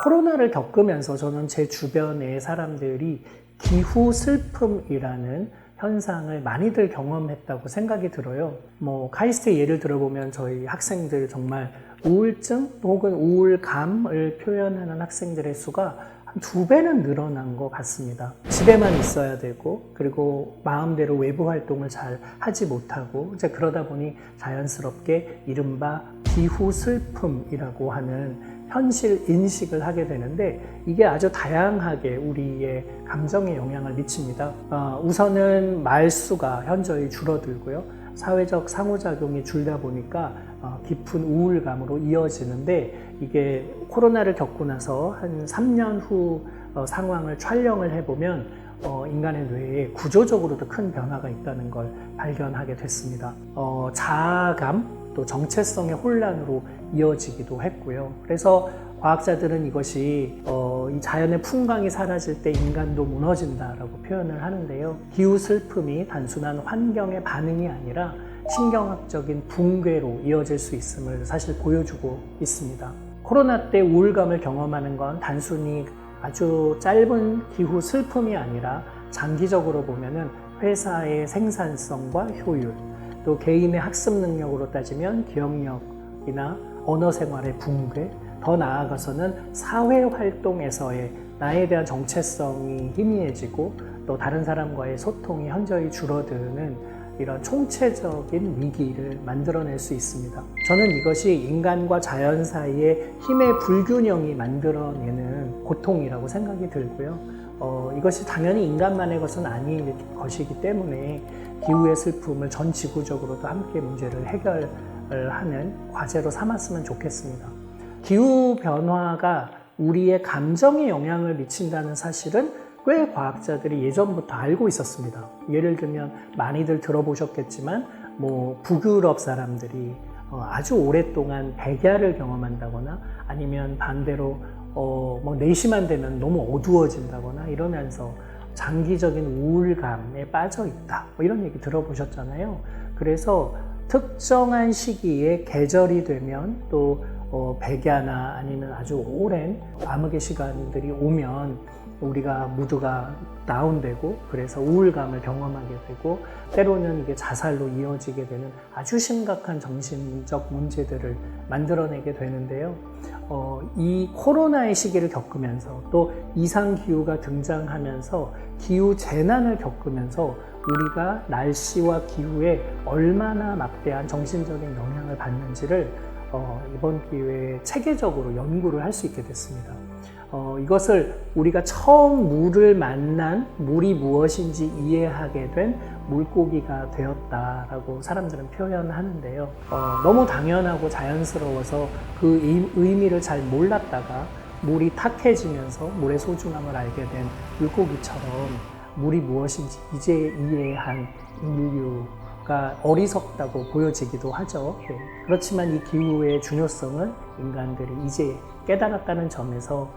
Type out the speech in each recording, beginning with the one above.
코로나를 겪으면서 저는 제 주변의 사람들이 기후 슬픔이라는 현상을 많이들 경험했다고 생각이 들어요. 카이스트의 예를 들어보면 저희 학생들 정말 우울증 혹은 우울감을 표현하는 학생들의 수가 한 2배는 늘어난 것 같습니다. 집에만 있어야 되고, 그리고 마음대로 외부 활동을 잘 하지 못하고, 이제 그러다 보니 자연스럽게 이른바 기후 슬픔이라고 하는 현실 인식을 하게 되는데, 이게 아주 다양하게 우리의 감정에 영향을 미칩니다. 우선은 말수가 현저히 줄어들고요. 사회적 상호작용이 줄다 보니까 깊은 우울감으로 이어지는데, 이게 코로나를 겪고 나서 한 3년 후 상황을 촬영을 해보면 인간의 뇌에 구조적으로도 큰 변화가 있다는 걸 발견하게 됐습니다. 자아감, 또 정체성의 혼란으로 이어지기도 했고요. 그래서 과학자들은 이것이 이 자연의 풍광이 사라질 때 인간도 무너진다라고 표현을 하는데요. 기후 슬픔이 단순한 환경의 반응이 아니라 신경학적인 붕괴로 이어질 수 있음을 사실 보여주고 있습니다. 코로나 때 우울감을 경험하는 건 단순히 아주 짧은 기후 슬픔이 아니라 장기적으로 보면은 회사의 생산성과 효율, 또 개인의 학습 능력으로 따지면 기억력이나 언어 생활의 붕괴, 더 나아가서는 사회 활동에서의 나에 대한 정체성이 희미해지고 또 다른 사람과의 소통이 현저히 줄어드는 이런 총체적인 위기를 만들어낼 수 있습니다. 저는 이것이 인간과 자연 사이의 힘의 불균형이 만들어내는 고통이라고 생각이 들고요. 이것이 당연히 인간만의 것은 아닌 것이기 때문에 기후의 슬픔을 전 지구적으로도 함께 문제를 해결하는 과제로 삼았으면 좋겠습니다. 기후 변화가 우리의 감정에 영향을 미친다는 사실은 꽤 과학자들이 예전부터 알고 있었습니다. 예를 들면 많이들 들어보셨겠지만 북유럽 사람들이 아주 오랫동안 백야를 경험한다거나 아니면 반대로 4시만 되면 너무 어두워진다거나 이러면서 장기적인 우울감에 빠져 있다, 이런 얘기 들어보셨잖아요. 그래서 특정한 시기에 계절이 되면 또 백야나 아니면 아주 오랜 암흑의 시간들이 오면 우리가 모두가 다운되고, 그래서 우울감을 경험하게 되고, 때로는 이게 자살로 이어지게 되는 아주 심각한 정신적 문제들을 만들어내게 되는데요. 이 코로나의 시기를 겪으면서 또 이상기후가 등장하면서 기후 재난을 겪으면서 우리가 날씨와 기후에 얼마나 막대한 정신적인 영향을 받는지를 이번 기회에 체계적으로 연구를 할 수 있게 됐습니다. 이것을 우리가 처음 물을 만난 물이 무엇인지 이해하게 된 물고기가 되었다라고 사람들은 표현하는데요. 너무 당연하고 자연스러워서 그 의미를 잘 몰랐다가 물이 탁해지면서 물의 소중함을 알게 된 물고기처럼 물이 무엇인지 이제 이해한 인류가 어리석다고 보여지기도 하죠. 그렇지만 이 기후의 중요성은 인간들이 이제 깨달았다는 점에서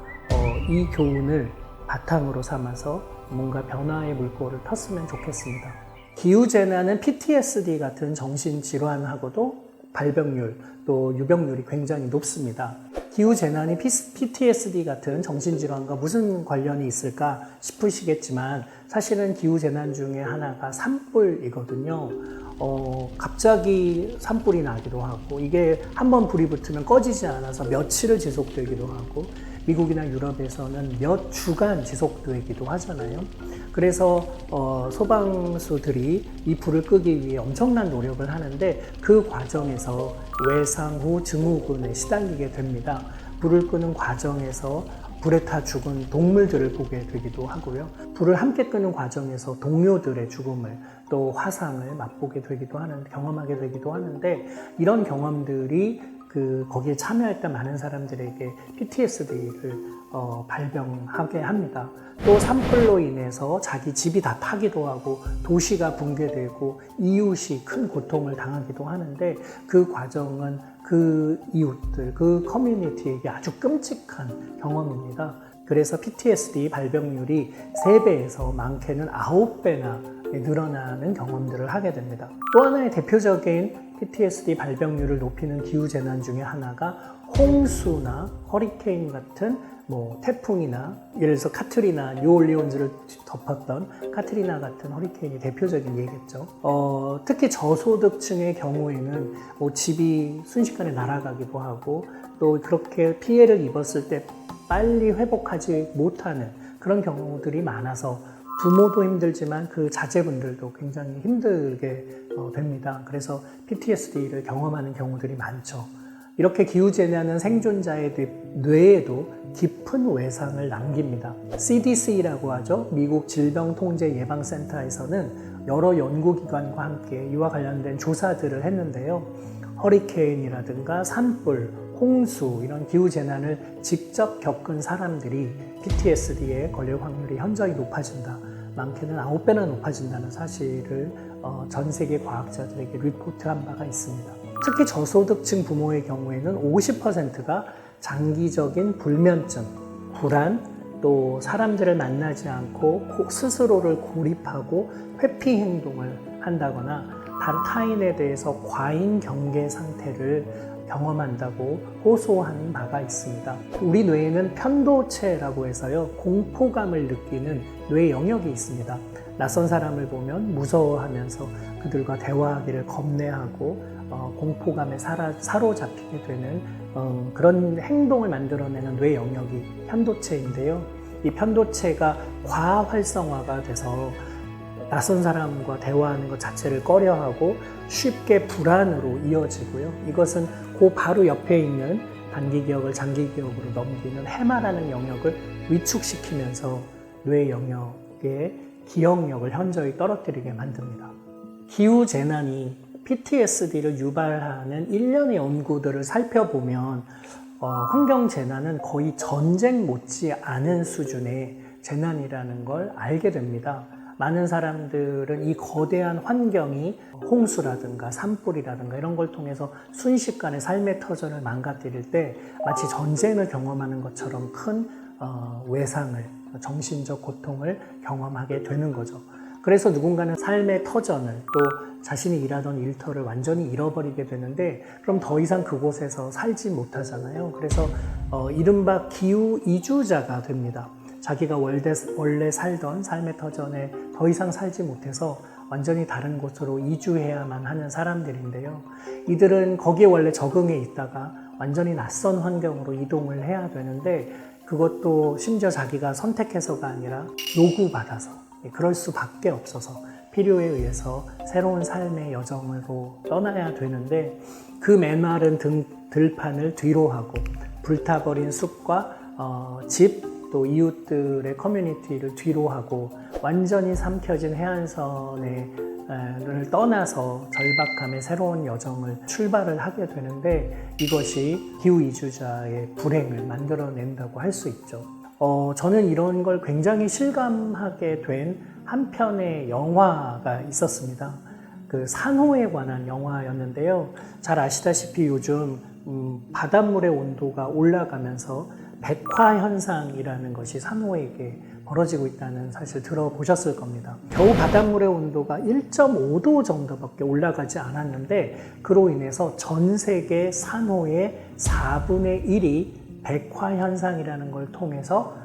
이 교훈을 바탕으로 삼아서 뭔가 변화의 물꼬를 텄으면 좋겠습니다. 기후재난은 PTSD 같은 정신질환하고도 발병률 또 유병률이 굉장히 높습니다. 기후재난이 PTSD 같은 정신질환과 무슨 관련이 있을까 싶으시겠지만 사실은 기후재난 중에 하나가 산불이거든요. 갑자기 산불이 나기도 하고, 이게 한번 불이 붙으면 꺼지지 않아서 며칠을 지속되기도 하고, 미국이나 유럽에서는 몇 주간 지속되기도 하잖아요. 그래서 소방수들이 이 불을 끄기 위해 엄청난 노력을 하는데 그 과정에서 외상 후 증후군에 시달리게 됩니다. 불을 끄는 과정에서 불에 타 죽은 동물들을 보게 되기도 하고요. 불을 함께 끄는 과정에서 동료들의 죽음을 또 화상을 맛보게 되기도 경험하게 되기도 하는데, 이런 경험들이 거기에 참여했던 많은 사람들에게 PTSD를 발병하게 합니다. 또 산불로 인해서 자기 집이 다 타기도 하고 도시가 붕괴되고 이웃이 큰 고통을 당하기도 하는데, 그 과정은 그 이웃들, 그 커뮤니티에게 아주 끔찍한 경험입니다. 그래서 PTSD 발병률이 3배에서 많게는 9배나 늘어나는 경험들을 하게 됩니다. 또 하나의 대표적인 PTSD 발병률을 높이는 기후재난 중에 하나가 홍수나 허리케인 같은 태풍이나 예를 들어서 카트리나, 뉴올리온즈를 덮었던 카트리나 같은 허리케인이 대표적인 예겠죠. 특히 저소득층의 경우에는 집이 순식간에 날아가기도 하고 또 그렇게 피해를 입었을 때 빨리 회복하지 못하는 그런 경우들이 많아서 부모도 힘들지만 그 자제분들도 굉장히 힘들게 됩니다. 그래서 PTSD를 경험하는 경우들이 많죠. 이렇게 기후재난은 생존자의 뇌에도 깊은 외상을 남깁니다. CDC라고 하죠. 미국 질병통제예방센터에서는 여러 연구기관과 함께 이와 관련된 조사들을 했는데요. 허리케인이라든가 산불, 홍수 이런 기후재난을 직접 겪은 사람들이 PTSD에 걸릴 확률이 현저히 높아진다. 많게는 9배나 높아진다는 사실을 전 세계 과학자들에게 리포트한 바가 있습니다. 특히 저소득층 부모의 경우에는 50%가 장기적인 불면증, 불안, 또 사람들을 만나지 않고 스스로를 고립하고 회피 행동을 한다거나 타인에 대해서 과잉 경계 상태를 경험한다고 호소하는 바가 있습니다. 우리 뇌에는 편도체라고 해서요, 공포감을 느끼는 뇌 영역이 있습니다. 낯선 사람을 보면 무서워하면서 그들과 대화하기를 겁내하고 공포감에 사로잡히게 되는 그런 행동을 만들어내는 뇌 영역이 편도체인데요. 이 편도체가 과활성화가 돼서 낯선 사람과 대화하는 것 자체를 꺼려하고 쉽게 불안으로 이어지고요. 이것은 그 바로 옆에 있는 단기 기억을 장기 기억으로 넘기는 해마라는 영역을 위축시키면서 뇌 영역의 기억력을 현저히 떨어뜨리게 만듭니다. 기후재난이 PTSD를 유발하는 일련의 연구들을 살펴보면 환경재난은 거의 전쟁 못지 않은 수준의 재난이라는 걸 알게 됩니다. 많은 사람들은 이 거대한 환경이 홍수라든가 산불이라든가 이런 걸 통해서 순식간에 삶의 터전을 망가뜨릴 때 마치 전쟁을 경험하는 것처럼 큰 외상을, 정신적 고통을 경험하게 되는 거죠. 그래서 누군가는 삶의 터전을 또 자신이 일하던 일터를 완전히 잃어버리게 되는데 그럼 더 이상 그곳에서 살지 못하잖아요. 그래서 이른바 기후 이주자가 됩니다. 자기가 원래 살던 삶의 터전에 더 이상 살지 못해서 완전히 다른 곳으로 이주해야만 하는 사람들인데요. 이들은 거기에 원래 적응해 있다가 완전히 낯선 환경으로 이동을 해야 되는데 그것도 심지어 자기가 선택해서가 아니라 요구받아서 그럴 수밖에 없어서 필요에 의해서 새로운 삶의 여정으로 떠나야 되는데 그 메마른 들판을 뒤로 하고 불타버린 숲과 집 또 이웃들의 커뮤니티를 뒤로 하고 완전히 삼켜진 해안선을 떠나서 절박함의 새로운 여정을 출발을 하게 되는데 이것이 기후이주자의 불행을 만들어낸다고 할 수 있죠. 저는 이런 걸 굉장히 실감하게 된 한 편의 영화가 있었습니다. 그 산호에 관한 영화였는데요. 잘 아시다시피 요즘 바닷물의 온도가 올라가면서 백화 현상이라는 것이 산호에게 벌어지고 있다는 사실 들어보셨을 겁니다. 겨우 바닷물의 온도가 1.5도 정도밖에 올라가지 않았는데 그로 인해서 전 세계 산호의 4분의 1이 백화 현상이라는 걸 통해서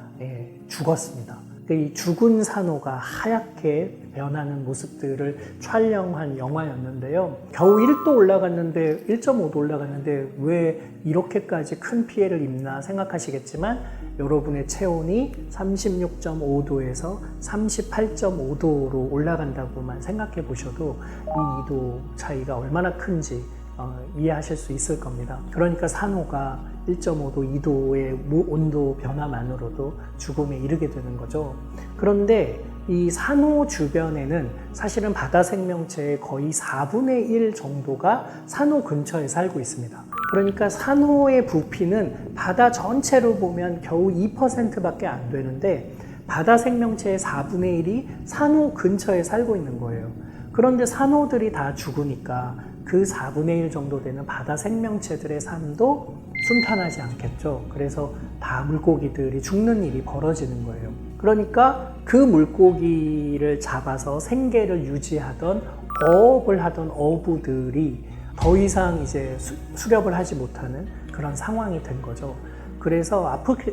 죽었습니다. 이 죽은 산호가 하얗게 변하는 모습들을 촬영한 영화였는데요. 겨우 1도 올라갔는데 1.5도 올라갔는데 왜 이렇게까지 큰 피해를 입나 생각하시겠지만 여러분의 체온이 36.5도에서 38.5도로 올라간다고만 생각해 보셔도 이 2도 차이가 얼마나 큰지 이해하실 수 있을 겁니다. 그러니까 산호가 1.5도, 2도의 온도 변화만으로도 죽음에 이르게 되는 거죠. 그런데 이 산호 주변에는 사실은 바다 생명체의 거의 4분의 1 정도가 산호 근처에 살고 있습니다. 그러니까 산호의 부피는 바다 전체로 보면 겨우 2%밖에 안 되는데 바다 생명체의 4분의 1이 산호 근처에 살고 있는 거예요. 그런데 산호들이 다 죽으니까 그 4분의 1 정도 되는 바다 생명체들의 삶도 순탄하지 않겠죠. 그래서 다 물고기들이 죽는 일이 벌어지는 거예요. 그러니까 그 물고기를 잡아서 생계를 유지하던 어업을 하던 어부들이 더 이상 이제 수렵을 하지 못하는 그런 상황이 된 거죠. 그래서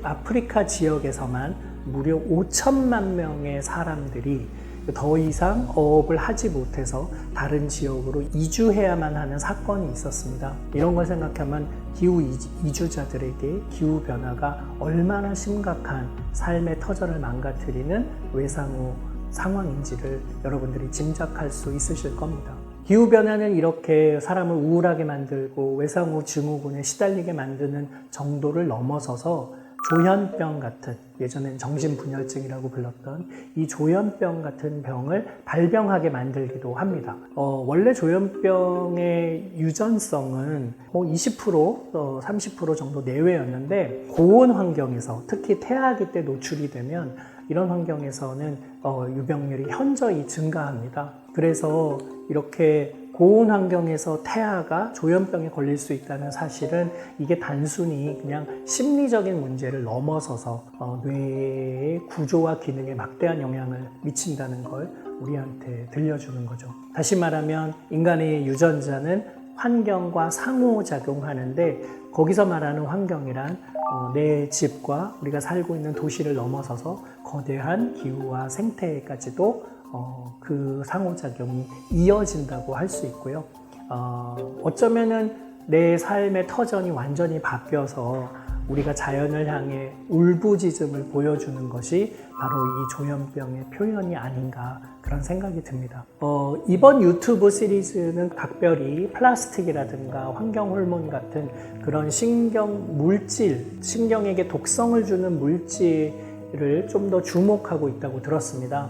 아프리카 지역에서만 무려 5천만 명의 사람들이 더 이상 어업을 하지 못해서 다른 지역으로 이주해야만 하는 사건이 있었습니다. 이런 걸 생각하면 기후 이주자들에게 기후 변화가 얼마나 심각한 삶의 터전을 망가뜨리는 외상후 상황인지를 여러분들이 짐작할 수 있으실 겁니다. 기후 변화는 이렇게 사람을 우울하게 만들고 외상후 증후군에 시달리게 만드는 정도를 넘어서서 조현병 같은, 예전엔 정신분열증이라고 불렀던 이 조현병 같은 병을 발병하게 만들기도 합니다. 원래 조현병의 유전성은 20%, 30% 정도 내외였는데 고온 환경에서, 특히 태아기 때 노출이 되면 이런 환경에서는 유병률이 현저히 증가합니다. 그래서 이렇게 고온 환경에서 태아가 조현병에 걸릴 수 있다는 사실은 이게 단순히 그냥 심리적인 문제를 넘어서서 뇌의 구조와 기능에 막대한 영향을 미친다는 걸 우리한테 들려주는 거죠. 다시 말하면 인간의 유전자는 환경과 상호작용하는데, 거기서 말하는 환경이란 내 집과 우리가 살고 있는 도시를 넘어서서 거대한 기후와 생태까지도 그 상호작용이 이어진다고 할 수 있고요. 어쩌면은 내 삶의 터전이 완전히 바뀌어서 우리가 자연을 향해 울부짖음을 보여주는 것이 바로 이 조현병의 표현이 아닌가, 그런 생각이 듭니다. 이번 유튜브 시리즈는 각별히 플라스틱이라든가 환경 호르몬 같은 그런 신경 물질, 신경에게 독성을 주는 물질을 좀 더 주목하고 있다고 들었습니다.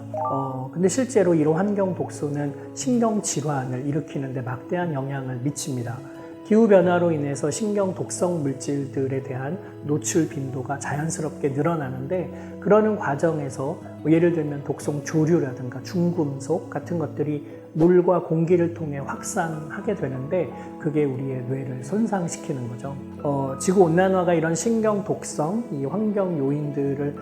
근데 실제로 이런 환경 독소는 신경 질환을 일으키는데 막대한 영향을 미칩니다. 기후변화로 인해서 신경 독성 물질들에 대한 노출 빈도가 자연스럽게 늘어나는데, 그러는 과정에서 예를 들면 독성 조류라든가 중금속 같은 것들이 물과 공기를 통해 확산하게 되는데, 그게 우리의 뇌를 손상시키는 거죠. 지구온난화가 이런 신경 독성, 이 환경 요인들을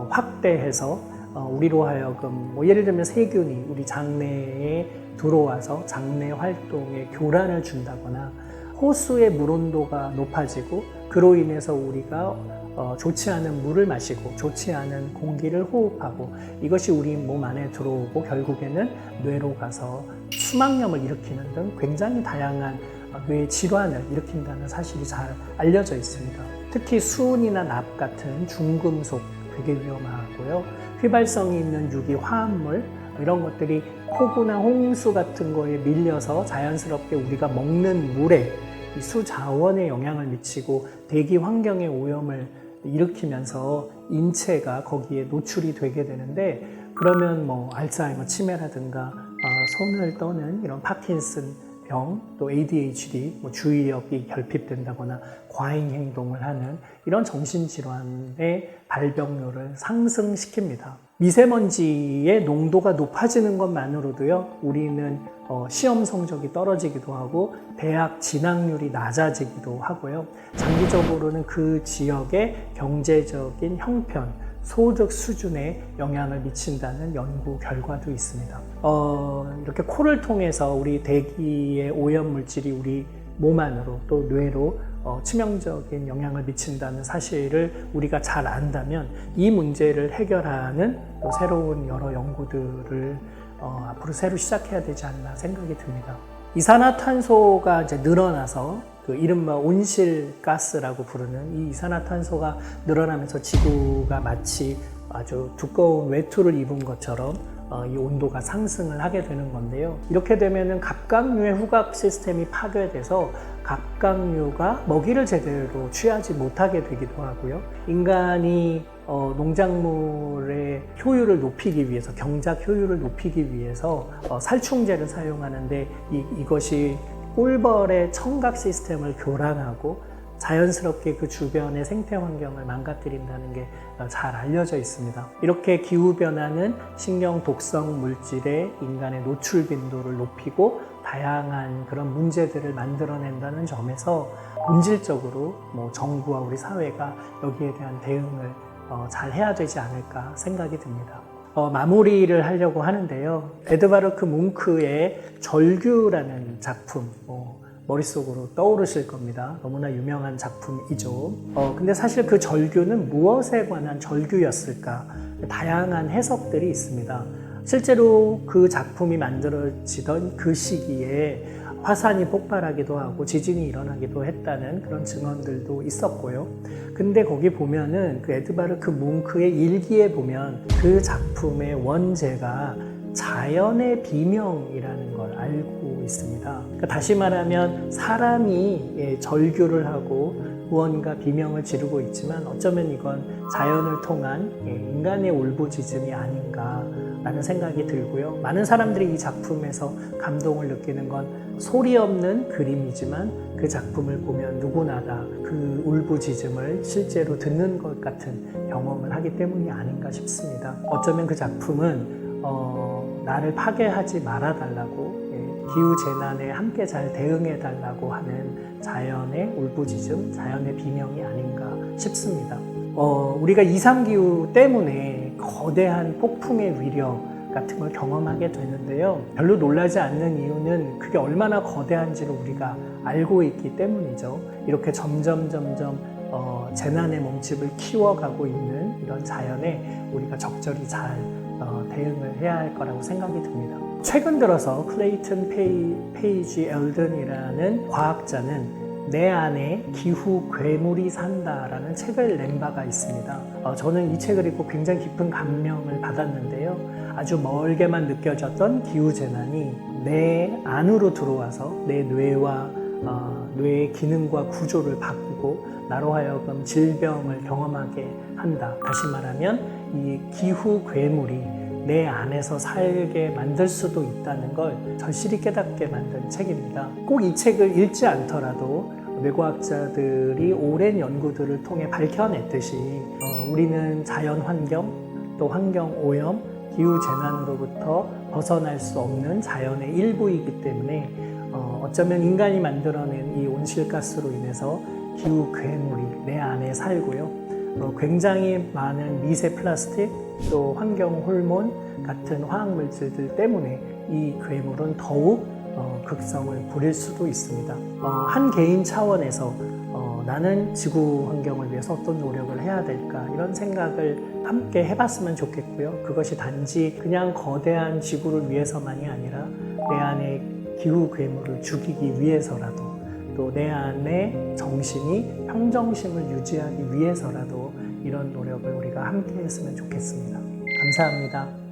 확대해서 우리로 하여금 예를 들면 세균이 우리 장내에 들어와서 장내 활동에 교란을 준다거나, 호수의 물 온도가 높아지고 그로 인해서 우리가 좋지 않은 물을 마시고 좋지 않은 공기를 호흡하고, 이것이 우리 몸 안에 들어오고 결국에는 뇌로 가서 수막염을 일으키는 등 굉장히 다양한 뇌 질환을 일으킨다는 사실이 잘 알려져 있습니다. 특히 수은이나 납 같은 중금속 되게 위험하고요. 휘발성이 있는 유기 화합물, 이런 것들이 폭우나 홍수 같은 거에 밀려서 자연스럽게 우리가 먹는 물에 이 수자원에 영향을 미치고 대기 환경의 오염을 일으키면서 인체가 거기에 노출이 되게 되는데, 그러면 알츠하이머 치매라든가 손을 떠는 이런 파킨슨 병, 또 ADHD, 주의력이 결핍된다거나 과잉 행동을 하는 이런 정신질환의 발병률을 상승시킵니다. 미세먼지의 농도가 높아지는 것만으로도요, 우리는 시험 성적이 떨어지기도 하고 대학 진학률이 낮아지기도 하고요. 장기적으로는 그 지역의 경제적인 형편, 소득 수준에 영향을 미친다는 연구 결과도 있습니다. 이렇게 코를 통해서 우리 대기의 오염물질이 우리 몸 안으로 또 뇌로 치명적인 영향을 미친다는 사실을 우리가 잘 안다면 이 문제를 해결하는 또 새로운 여러 연구들을 앞으로 새로 시작해야 되지 않나 생각이 듭니다. 이산화탄소가 이제 늘어나서 그 이른바 온실가스라고 부르는 이 이산화탄소가 늘어나면서 지구가 마치 아주 두꺼운 외투를 입은 것처럼 이 온도가 상승을 하게 되는 건데요. 이렇게 되면은 갑각류의 후각 시스템이 파괴돼서 갑각류가 먹이를 제대로 취하지 못하게 되기도 하고요. 인간이 농작물의 효율을 높이기 위해서, 경작 효율을 높이기 위해서 살충제를 사용하는데 이것이 꿀벌의 청각 시스템을 교란하고 자연스럽게 그 주변의 생태 환경을 망가뜨린다는 게 잘 알려져 있습니다. 이렇게 기후변화는 신경 독성 물질의 인간의 노출 빈도를 높이고 다양한 그런 문제들을 만들어낸다는 점에서 본질적으로 정부와 우리 사회가 여기에 대한 대응을 잘 해야 되지 않을까 생각이 듭니다. 마무리를 하려고 하는데요. 에드바르크 뭉크의 절규라는 작품 머릿속으로 떠오르실 겁니다. 너무나 유명한 작품이죠. 근데 사실 그 절규는 무엇에 관한 절규였을까? 다양한 해석들이 있습니다. 실제로 그 작품이 만들어지던 그 시기에 화산이 폭발하기도 하고 지진이 일어나기도 했다는 그런 증언들도 있었고요. 근데 거기 보면은 그 에드바르크 뭉크의 일기에 보면 그 작품의 원제가 자연의 비명이라는 걸 알고 있습니다. 그러니까 다시 말하면 사람이 절규를 하고 무언가 비명을 지르고 있지만 어쩌면 이건 자연을 통한 인간의 울부짖음이 아닌가라는 생각이 들고요. 많은 사람들이 이 작품에서 감동을 느끼는 건 소리 없는 그림이지만 그 작품을 보면 누구나 다 그 울부짖음을 실제로 듣는 것 같은 경험을 하기 때문이 아닌가 싶습니다. 어쩌면 그 작품은 나를 파괴하지 말아달라고 기후재난에 함께 잘 대응해달라고 하는 자연의 울부짖음, 자연의 비명이 아닌가 싶습니다. 우리가 이상기후 때문에 거대한 폭풍의 위력 같은 걸 경험하게 되는데요. 별로 놀라지 않는 이유는 그게 얼마나 거대한지를 우리가 알고 있기 때문이죠. 이렇게 점점 재난의 몸집을 키워가고 있는 이런 자연에 우리가 적절히 잘 대응을 해야 할 거라고 생각이 듭니다. 최근 들어서 클레이튼 페이지 엘든이라는 과학자는 내 안에 기후 괴물이 산다라는 책을 낸 바가 있습니다. 저는 이 책을 읽고 굉장히 깊은 감명을 받았는데요. 아주 멀게만 느껴졌던 기후재난이 내 안으로 들어와서 내 뇌와 뇌의 기능과 구조를 바꾸고 나로 하여금 질병을 경험하게 한다. 다시 말하면 이 기후 괴물이 내 안에서 살게 만들 수도 있다는 걸 절실히 깨닫게 만든 책입니다. 꼭 이 책을 읽지 않더라도 뇌과학자들이 오랜 연구들을 통해 밝혀냈듯이 우리는 자연 환경, 또 환경 오염, 기후 재난으로부터 벗어날 수 없는 자연의 일부이기 때문에 어쩌면 인간이 만들어낸 이 온실가스로 인해서 기후 괴물이 내 안에 살고요. 굉장히 많은 미세 플라스틱 또 환경 호르몬 같은 화학물질들 때문에 이 괴물은 더욱 극성을 부릴 수도 있습니다. 한 개인 차원에서 나는 지구 환경을 위해서 어떤 노력을 해야 될까 이런 생각을 함께 해봤으면 좋겠고요. 그것이 단지 그냥 거대한 지구를 위해서만이 아니라 내 안에 기후 괴물을 죽이기 위해서라도 또 내 안에 정신이 평정심을 유지하기 위해서라도 이런 노력을 우리가 함께 했으면 좋겠습니다. 감사합니다.